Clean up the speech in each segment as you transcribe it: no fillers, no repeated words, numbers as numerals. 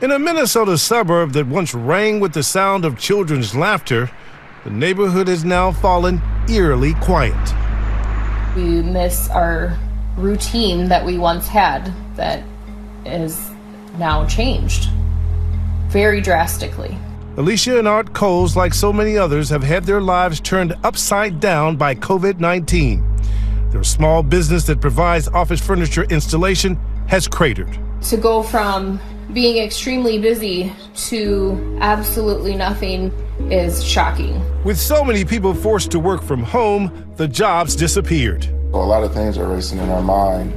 In a Minnesota suburb that once rang with the sound of children's laughter, the neighborhood has now fallen eerily quiet. We miss our routine that we once had that is now changed very drastically. Alicia and Art Coles, like so many others, have had their lives turned upside down by COVID-19. Their small business that provides office furniture installation has cratered. To go from being extremely busy to absolutely nothing is shocking. With so many people forced to work from home, the jobs disappeared. A lot of things are racing in our mind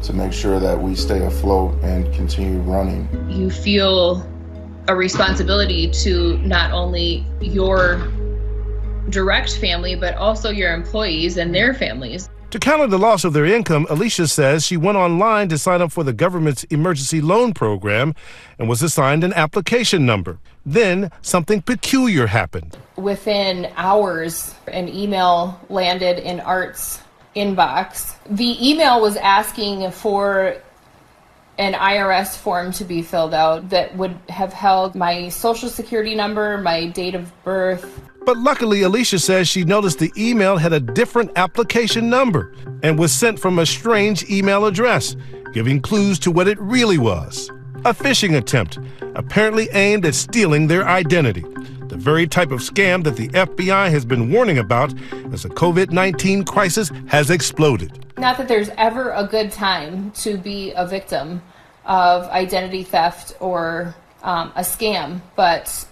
to make sure that we stay afloat and continue running. You feel a responsibility to not only your direct family, but also your employees and their families. To counter the loss of their income, Alicia says she went online to sign up for the government's emergency loan program and was assigned an application number. Then something peculiar happened. Within hours, an email landed in Art's inbox. The email was asking for an IRS form to be filled out that would have held my social security number, my date of birth. But luckily, Alicia says she noticed the email had a different application number and was sent from a strange email address, giving clues to what it really was. A phishing attempt, apparently aimed at stealing their identity. The very type of scam that the FBI has been warning about as the COVID-19 crisis has exploded. Not that there's ever a good time to be a victim of identity theft or a scam, but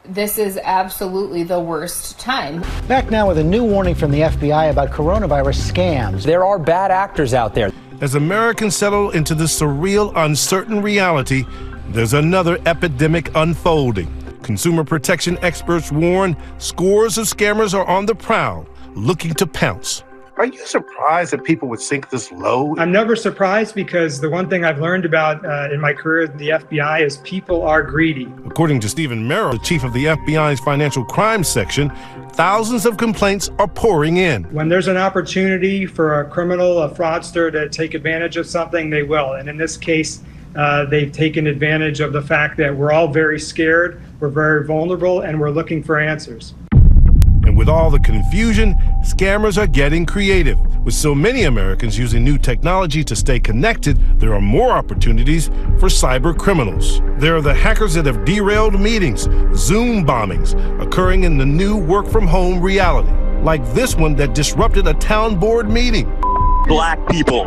this is absolutely the worst time. Back now with a new warning from the FBI about coronavirus scams. There are bad actors out there. As Americans settle into this surreal, uncertain reality, there's another epidemic unfolding. Consumer protection experts warn scores of scammers are on the prowl, looking to pounce. Are you surprised that people would sink this low? I'm never surprised because the one thing I've learned about in my career at the FBI is people are greedy. According to Stephen Merrill, the chief of the FBI's financial crimes section, thousands of complaints are pouring in. When there's an opportunity for a criminal, a fraudster to take advantage of something, they will. And in this case, they've taken advantage of the fact that we're all very scared, we're very vulnerable, and we're looking for answers. And with all the confusion, scammers are getting creative. With so many Americans using new technology to stay connected, there are more opportunities for cyber criminals. There are the hackers that have derailed meetings, Zoom bombings, occurring in the new work-from-home reality, like this one that disrupted a town board meeting. Black people.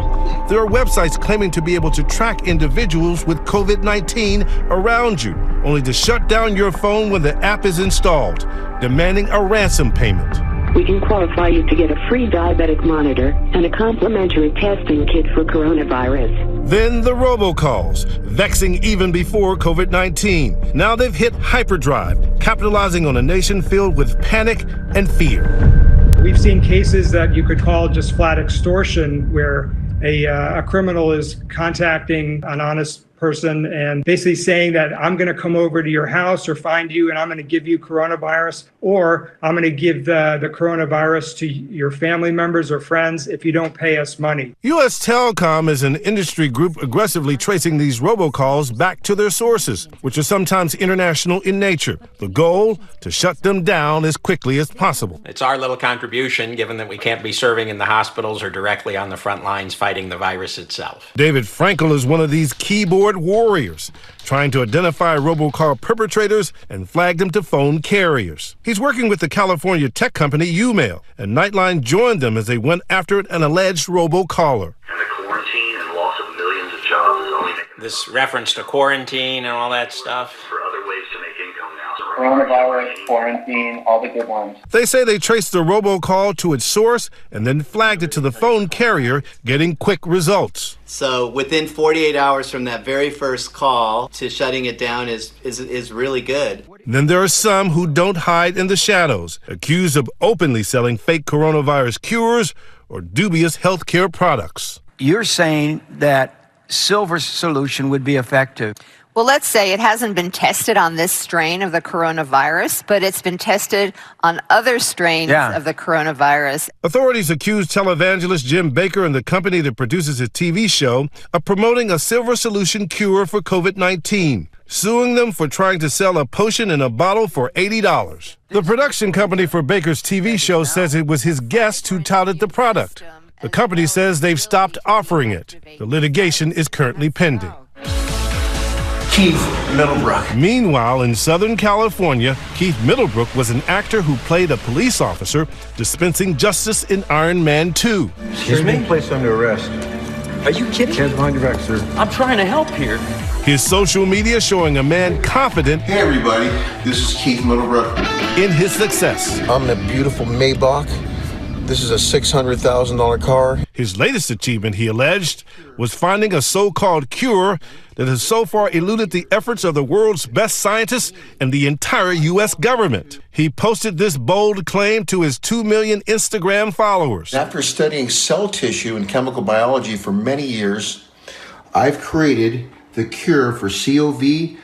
There are websites claiming to be able to track individuals with COVID-19 around you, only to shut down your phone when the app is installed, demanding a ransom payment. We can qualify you to get a free diabetic monitor and a complimentary testing kit for coronavirus. Then the robocalls, vexing even before COVID-19. Now they've hit hyperdrive, capitalizing on a nation filled with panic and fear. We've seen cases that you could call just flat extortion, where a criminal is contacting an honest person and basically saying that I'm going to come over to your house or find you and I'm going to give you coronavirus, or I'm going to give the coronavirus to your family members or friends if you don't pay us money. U.S. Telecom is an industry group aggressively tracing these robocalls back to their sources, which are sometimes international in nature. The goal, to shut them down as quickly as possible. It's our little contribution, given that we can't be serving in the hospitals or directly on the front lines fighting the virus itself. David Frankel is one of these keyboard warriors, trying to identify robocall perpetrators and flag them to phone carriers. He's working with the California tech company Umail, and Nightline joined them as they went after an alleged robocaller. And the quarantine and loss of millions of jobs is only This reference to quarantine and all that stuff. for other ways to make income now. Coronavirus, quarantine, all the good ones. They say they traced the robocall to its source and then flagged it to the phone carrier, getting quick results. So within 48 hours from that very first call to shutting it down is really good. Then there are some who don't hide in the shadows, accused of openly selling fake coronavirus cures or dubious healthcare products. You're saying that silver solution would be effective. Well, let's say it hasn't been tested on this strain of the coronavirus, but it's been tested on other strains of the coronavirus. Authorities accuse televangelist Jim Bakker and the company that produces his TV show of promoting a silver solution cure for COVID-19. suing them for trying to sell a potion in a bottle for $80. The production company for Baker's TV show says it was his guest who touted the product. The company says they've stopped offering it. The litigation is currently pending. Keith Middlebrook. Meanwhile, in Southern California, Keith Middlebrook was an actor who played a police officer dispensing justice in Iron Man 2. Excuse me? Placed under arrest. Are you kidding? Hands behind your back, sir. I'm trying to help here. His social media showing a man confident. Hey everybody, this is Keith Middlebrook. In his success. I'm in a beautiful Maybach. This is a $600,000 car. His latest achievement, he alleged, was finding a so-called cure that has so far eluded the efforts of the world's best scientists and the entire U.S. government. He posted this bold claim to his 2 million Instagram followers. After studying cell tissue and chemical biology for many years, I've created the cure for COVID-19,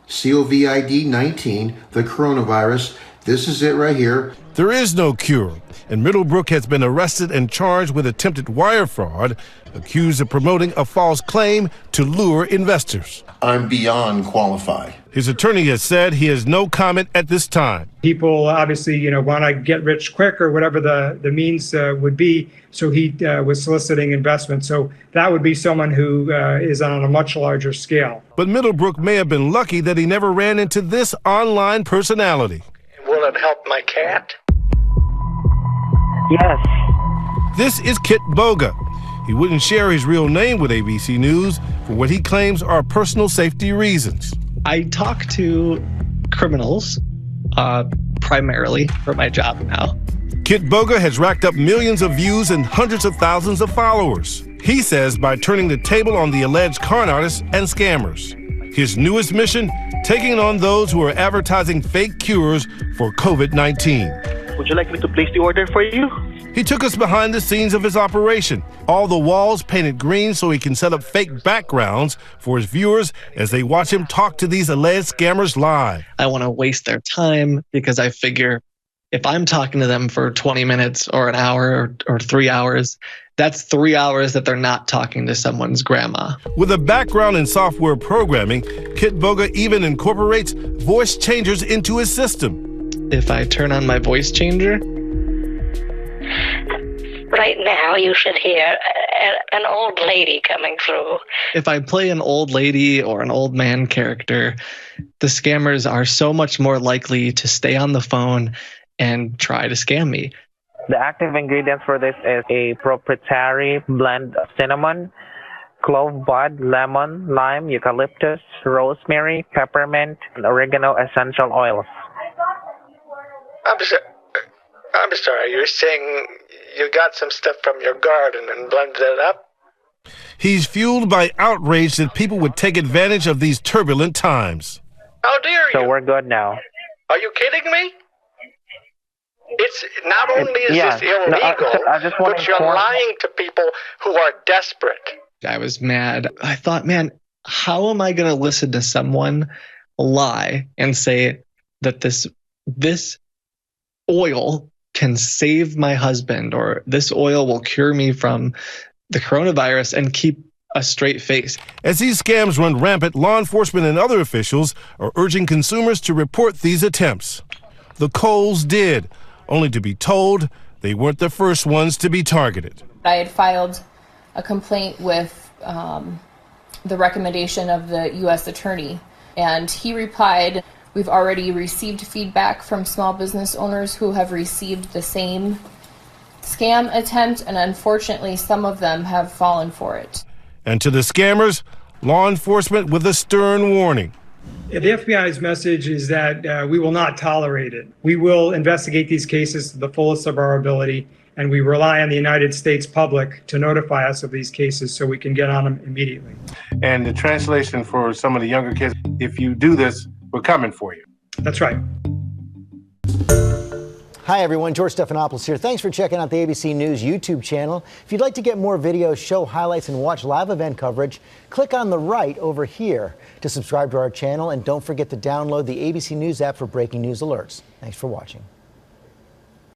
COVID-19, the coronavirus. This is it right here. There is no cure, and Middlebrook has been arrested and charged with attempted wire fraud, accused of promoting a false claim to lure investors. I'm beyond qualified. His attorney has said he has no comment at this time. People obviously, want to get rich quick or whatever the means would be. So he was soliciting investment. So that would be someone who is on a much larger scale. But Middlebrook may have been lucky that he never ran into this online personality. Will it help my cat? Yes. This is Kitboga. He wouldn't share his real name with ABC News for what he claims are personal safety reasons. I talk to criminals primarily for my job now. Kitboga has racked up millions of views and hundreds of thousands of followers. He says by turning the table on the alleged con artists and scammers. His newest mission, taking on those who are advertising fake cures for COVID-19. Would you like me to place the order for you? He took us behind the scenes of his operation. All the walls painted green so he can set up fake backgrounds for his viewers as they watch him talk to these alleged scammers live. I want to waste their time because I figure if I'm talking to them for 20 minutes or an hour or 3 hours, that's 3 hours that they're not talking to someone's grandma. With a background in software programming, Kitboga even incorporates voice changers into his system. If I turn on my voice changer, right now you should hear an old lady coming through. If I play an old lady or an old man character, the scammers are so much more likely to stay on the phone and try to scam me. The active ingredients for this is a proprietary blend of cinnamon, clove bud, lemon, lime, eucalyptus, rosemary, peppermint, and oregano essential oils. I'm sorry, you're saying you got some stuff from your garden and blended it up? He's fueled by outrage that people would take advantage of these turbulent times. How dare you? So we're good now. Are you kidding me? It's not only is this illegal, but you're lying to people who are desperate. I was mad. I thought, man, how am I going to listen to someone lie and say that this oil can save my husband or this oil will cure me from the coronavirus and keep a straight face? As these scams run rampant, law enforcement and other officials are urging consumers to report these attempts. The Coles did, only to be told they weren't the first ones to be targeted. I had filed a complaint with the recommendation of the U.S. Attorney, and he replied, "We've already received feedback from small business owners who have received the same scam attempt, and unfortunately some of them have fallen for it." And to the scammers, law enforcement with a stern warning. The FBI's message is that we will not tolerate it. We will investigate these cases to the fullest of our ability, and we rely on the United States public to notify us of these cases so we can get on them immediately. And the translation for some of the younger kids, if you do this, we're coming for you. That's right. Hi, everyone. George Stephanopoulos here. Thanks for checking out the ABC News YouTube channel. If you'd like to get more videos, show highlights, and watch live event coverage, click on the right over here to subscribe to our channel. And don't forget to download the ABC News app for breaking news alerts. Thanks for watching.